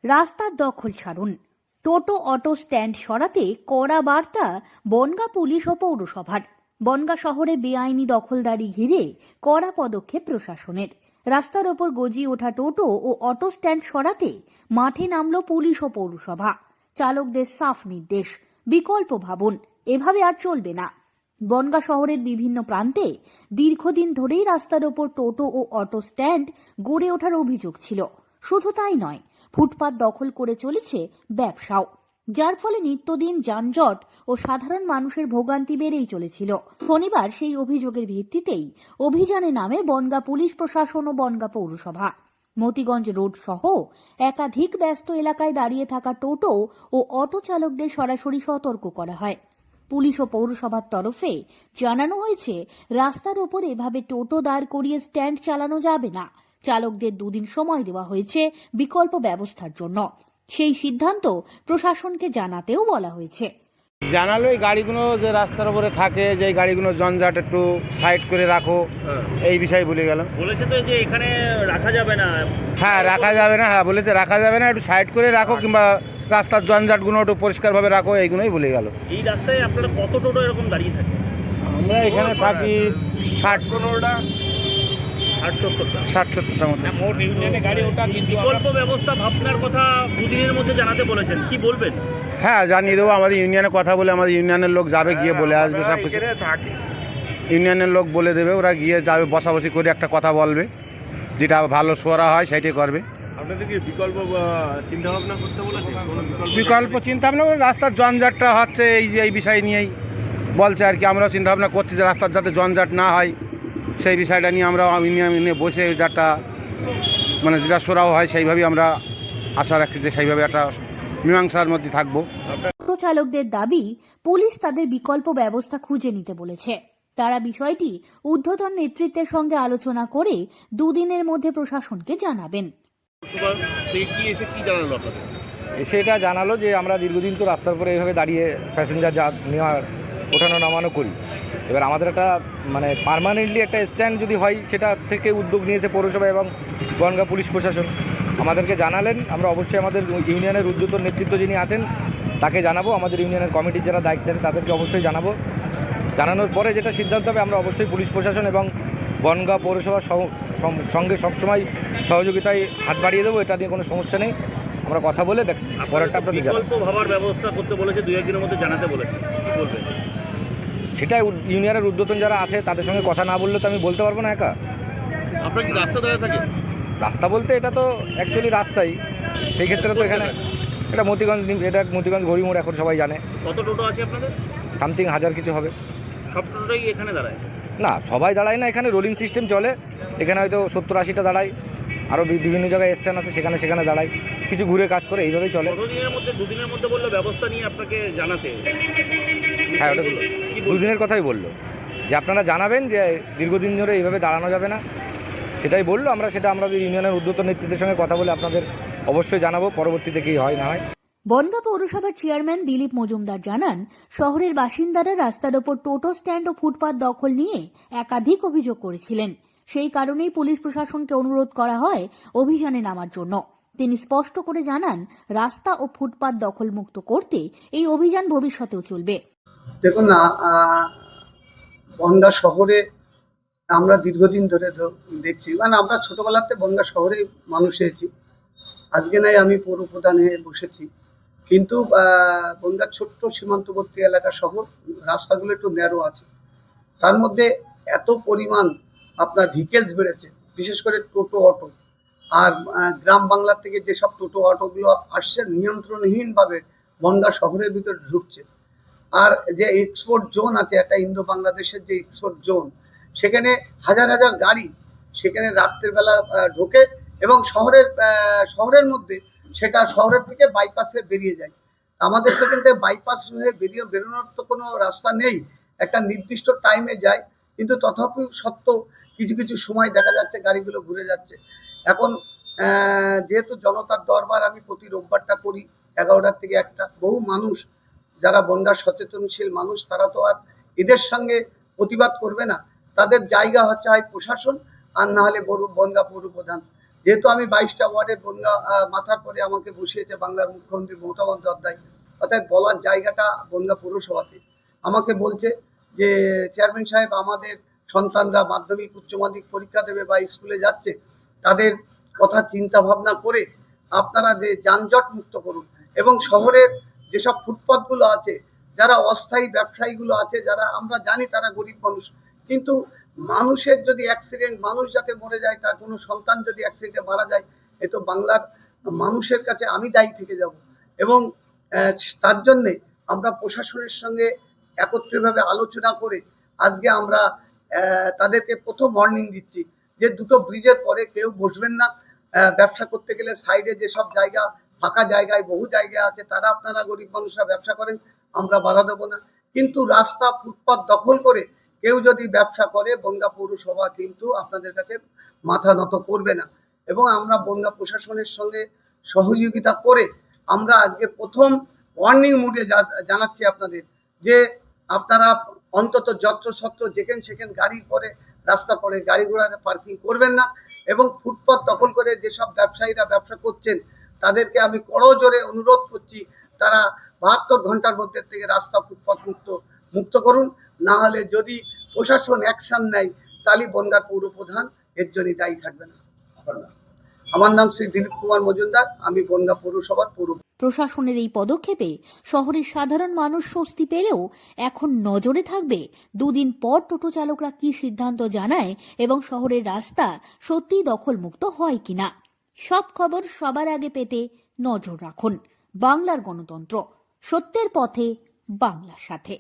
রাস্তার দখল ছাড়ুন। টোটো অটো স্ট্যান্ড সরাতে কড়া বার্তা বনগাঁ পুলিশ ও পৌরসভার। বনগাঁ শহরে বেআইনি দখলদারি ঘিরে কড়া পদক্ষেপ প্রশাসনের। রাস্তার ওপর গজিয়ে ওঠা টোটো ও অটো স্ট্যান্ড সরাতে মাঠে নামল পুলিশ ও পৌরসভা। চালকদের সাফ নির্দেশ, বিকল্প ভাবুন, এভাবে আর চলবে না। বনগাঁ শহরের বিভিন্ন প্রান্তে দীর্ঘদিন ধরেই রাস্তার ওপর টোটো ও অটো স্ট্যান্ড গড়ে ওঠার অভিযোগ ছিল। শুধু তাই নয়, ফুটপাত দখল করে চলেছে ব্যবসাও, যার ফলে নিত্যদিন যানজট ও সাধারণ মানুষের ভোগান্তি বেড়েই চলেছিল। শনিবার সেই অভিযোগের ভিত্তিতেই অভিযানে নামে বনগাঁ পুলিশ প্রশাসন ও বনগাঁ পৌরসভা। মতিগঞ্জ রোড সহ একাধিক ব্যস্ত এলাকায় দাঁড়িয়ে থাকা টোটো ও অটো চালকদের সরাসরি সতর্ক করা হয়। পুলিশ ও পৌরসভার তরফে জানানো হয়েছে, রাস্তার ওপর এভাবে টোটো দাঁড় করিয়ে স্ট্যান্ড চালানো যাবে না। চালকদের 2 দিন সময় দেওয়া হয়েছে বিকল্প ব্যবস্থার জন্য। সেই সিদ্ধান্ত প্রশাসনকে জানাতেও বলা হয়েছে। জানালো এই গাড়িগুলো যে রাস্তার উপরে থাকে, যে গাড়িগুলো জঞ্জাট একটু সাইড করে রাখো, এই বিষয়ে বলে গেল। বলেছে তো যে এখানে রাখা যাবে না। হ্যাঁ, রাখা যাবে না। হ্যাঁ, বলেছে রাখা যাবে না, একটু সাইড করে রাখো, কিংবা রাস্তার জঞ্জাটগুলো একটু পরিষ্কারভাবে রাখো, এইগুলোই বলে গেল। এই রাস্তায় আপনারা কত টোটো এরকম দাঁড়িয়ে থাকে? আমরা এখানে থাকি 60-70টা মতো। মোট ইউনিয়নে গাড়ি ওটা বিকল্প ব্যবস্থা ভাবনার কথা 2 দিনের মধ্যে জানাতে বলেছেন, কি বলবেন? হ্যাঁ, জানিয়ে দেবো। আমাদের ইউনিয়নে কথা বলে, আমাদের ইউনিয়নের লোক যাবে, গিয়ে বলে আসবে সব কিছু। ইউনিয়নের লোক বলে দেবে, ওরা গিয়ে যাবে, বসাবসি করে একটা কথা বলবে, যেটা ভালো সোরা হয় সেটাই করবে। আপনাদের কি বিকল্প চিন্তা ভাবনা করতে বলেছে? বিকল্প চিন্তা ভাবনা, রাস্তার জঞ্জাটটা হচ্ছে এই বিষয় নিয়েই বলছে আর কি। আমরাও চিন্তা ভাবনা করছি যে রাস্তার যাতে জঞ্জাট না হয়, সেই বিষয়টা নিয়ে আমরা ইউনিয়নে বসে যাটা মানে যেটা সোরাও হয় সেইভাবেই আমরা আশা রাখছি যে সেইভাবে একটা মীমাংসার মধ্যে থাকবো। টোটো চালকদের দাবি, পুলিশ তাদের বিকল্প ব্যবস্থা খুঁজে নিতে বলেছে। তারা বিষয়টি ঊর্ধ্বতন নেতৃত্বের সঙ্গে আলোচনা করে 2 দিনের মধ্যে প্রশাসনকে জানাবেন। এসে এটা জানালো যে আমরা দীর্ঘদিন তো রাস্তার উপরে এইভাবে দাঁড়িয়ে প্যাসেঞ্জার যা নেওয়ার ওঠানো নামানো করি। এবার আমাদের একটা মানে পার্মানেন্টলি একটা স্ট্যান্ড যদি হয়, সেটা থেকে উদ্যোগ নিয়েছে পৌরসভা এবং বনগাঁ পুলিশ প্রশাসন। আমাদেরকে জানালেন, আমরা অবশ্যই আমাদের ইউনিয়নের ঊর্ধ্বতন নেতৃত্ব যিনি আছেন তাকে জানাবো, আমাদের ইউনিয়নের কমিটির যারা দায়িত্বে আছে তাদেরকে অবশ্যই জানাবো। জানানোর পরে যেটা সিদ্ধান্ত হবে, আমরা অবশ্যই পুলিশ প্রশাসন এবং বনগাঁ পৌরসভার সঙ্গে সবসময় সহযোগিতায় হাত বাড়িয়ে দেবো। এটা নিয়ে কোনো সমস্যা নেই, আমরা কথা বলে পরেরটা আপনাদের বিকল্প ভাবার ব্যবস্থা করতে বলেছে, 2-1 দিনের মধ্যে জানাতে বলেছে, কি বলবেন? সেটাই ইউনিয়নের ঊর্ধ্বতন যারা আছে তাদের সঙ্গে কথা না বললে তো আমি বলতে পারবো না একা। আপনার কি রাস্তা দাঁড়িয়ে থাকে? রাস্তা বলতে এটা তো অ্যাকচুয়ালি রাস্তাই, সেই ক্ষেত্রে তো এখানে এটা মতিগঞ্জ ঘড়িমোড় এখন সবাই জানে। কত টোটো আছে আপনাদের? সামথিং 1000 কিছু হবে। সব টোটোটাই এখানে দাঁড়ায়? না, সবাই দাঁড়ায় না, এখানে রোলিং সিস্টেম চলে। এখানে হয়তো 70-80টা দাঁড়ায়, আরও বিভিন্ন জায়গায় স্ট্যান্ড আছে, সেখানে দাঁড়ায়, কিছু ঘুরে কাজ করে, এইভাবেই চলে। 2 দিনের মধ্যে বললো ব্যবস্থা নিয়ে আপনাকে জানাতে। হ্যাঁ, ওটা 2 দিনের কথাই বললো, যে আপনারা জানাবেন যে দীর্ঘদিন ধরে এইভাবে দাঁড়ানো যাবে না, সেটাই বললো। সেটা আমাদের ইউনিয়নের ঊর্ধ্বতন নেতৃত্বের সঙ্গে কথা বলে আপনাদের অবশ্যই জানাবো, পরবর্তীতে কি হয় না হয়। বনগাঁ পৌরসভার চেয়ারম্যান দিলীপ মজুমদার জানান, শহরের বাসিন্দারা রাস্তার ওপর টোটো স্ট্যান্ড ও ফুটপাত দখল নিয়ে একাধিক অভিযোগ করেছিলেন। সেই কারণেই পুলিশ প্রশাসনকে অনুরোধ করা হয় অভিযানে নামার জন্য। তিনি স্পষ্ট করে জানান, রাস্তা ও ফুটপাত দখল মুক্ত করতে এই অভিযান ভবিষ্যতেও চলবে। দেখুন না, বনগাঁ শহরে আমরা দীর্ঘদিন ধরে দেখছি, মানে আমরা ছোটবেলাতে বনগাঁ শহরে মানুষ হয়েছি। আজকে নাই আমি পৌর প্রধান হয়ে বসেছি, কিন্তু বনগাঁ ছোট্ট সীমান্তবর্তী এলাকা শহর, রাস্তাগুলো একটু ন্যারো আছে। তার মধ্যে এত পরিমাণ আপনার ভেহিকেলস বেড়েছে, বিশেষ করে টোটো অটো। আর গ্রাম বাংলা থেকে যেসব টোটো অটোগুলো আসছে, নিয়ন্ত্রণহীনভাবে বনগাঁ শহরের ভিতরে ঢুকছে। আর যে এক্সপোর্ট জোন আছে, একটা ইন্দো বাংলাদেশের যে এক্সপোর্ট জোন, সেখানে হাজার হাজার গাড়ি সেখানে রাত্রের বেলা ঢোকে এবং শহরের মধ্যে সেটা শহরের থেকে বাইপাসে বেরিয়ে যায়। আমাদের তো কিন্তু বাইপাস হয়ে বেরোনোর তো কোনো রাস্তা নেই, একটা নির্দিষ্ট টাইমে যায়, কিন্তু তথাপি সত্ত্বেও কিছু সময় দেখা যাচ্ছে গাড়িগুলো ঘুরে যাচ্ছে। এখন যেহেতু জনতার দরবার আমি প্রতি রোববারটা করি 11টার থেকে 1টা, বহু মানুষ যারা বনগাঁ সচেতনশীল মানুষ, তারা তো আর এদের সঙ্গে প্রতিবাদ করবে না। তাদের জায়গা হচ্ছে হয় প্রশাসন, আর না হলে বনগাঁ পৌর প্রধান। যেহেতু আমি 22টা ওয়ার্ডের বনগা মাথার পরে আমাকে বসিয়েছে বাংলার মুখ্যমন্ত্রী মমতা বন্দ্যোপাধ্যায়, অর্থাৎ বলার জায়গাটা বনগা পৌরসভাতে। আমাকে বলছে যে চেয়ারম্যান সাহেব, আমাদের সন্তানরা মাধ্যমিক উচ্চ মাধ্যমিক পরীক্ষা দেবে বা স্কুলে যাচ্ছে, তাদের কথা চিন্তা ভাবনা করে আপনারা যে যানজট মুক্ত করুন এবং শহরের যেসব ফুটপাথগুলো আছে, যারা অস্থায়ী ব্যবসায়ীগুলো আছে, যারা আমরা জানি তারা গরিব মানুষ, কিন্তু মানুষের যদি অ্যাক্সিডেন্ট, মানুষ যাতে মরে যায়, তার কোনো সন্তান যদি অ্যাক্সিডেন্টে মারা যায়, এ তো বাংলার মানুষের কাছে আমি দায়ী থেকে যাব। এবং তার জন্যে আমরা প্রশাসনের সঙ্গে একত্রিতভাবে আলোচনা করে আজকে আমরা তাদেরকে প্রথম ওয়ার্নিং দিচ্ছি যে দুটো ব্রিজের পরে কেউ বসবেন না। ব্যবসা করতে গেলে সাইডে যেসব জায়গা, ফাঁকা জায়গায় বহু জায়গা আছে, তারা আপনারা গরিব মানুষরা ব্যবসা করেন, আমরা বাধা দেবো না। কিন্তু রাস্তা ফুটপাত দখল করে কেউ যদি ব্যবসা করে, বনগা পৌরসভা কিন্তু আপনাদের কাছে মাথা নত করবে না। এবং আমরা বনগা প্রশাসনের সঙ্গে সহযোগিতা করে আমরা আজকে প্রথম ওয়ার্নিং মুডে জানাচ্ছি আপনাদের যে আপনারা অন্তত যত্রছত্র যেখানে সেখানে গাড়ির পরে, রাস্তার পরে গাড়ি ঘোড়া পার্কিং করবেন না। এবং ফুটপাত দখল করে যেসব ব্যবসায়ীরা ব্যবসা করছেন, তাদেরকে আমি করজোরে অনুরোধ করছি, তারা 72 ঘন্টার মধ্যে থেকে রাস্তা ফুটপাত মুক্ত করুন। না হলে যদি প্রশাসন অ্যাকশন নেয়, তাহলে বনগার পৌর প্রধান এর জন্য দায়ী থাকবে না। আমার নাম শ্রী দিলীপ কুমার মজুমদার, আমি বনগা পৌরসভার পৌর। প্রশাসনের এই পদক্ষেপে শহরের সাধারণ মানুষ স্বস্তি পেলেও এখন নজরে থাকবে দুদিন পর টোটো চালকরা কি সিদ্ধান্ত জানায় এবং শহরের রাস্তা সত্যিই দখলমুক্ত হয় কিনা। সব খবর সবার আগে পেতে নজর রাখুন। বাংলার গণতন্ত্র, সত্যের পথে, বাংলার সাথে।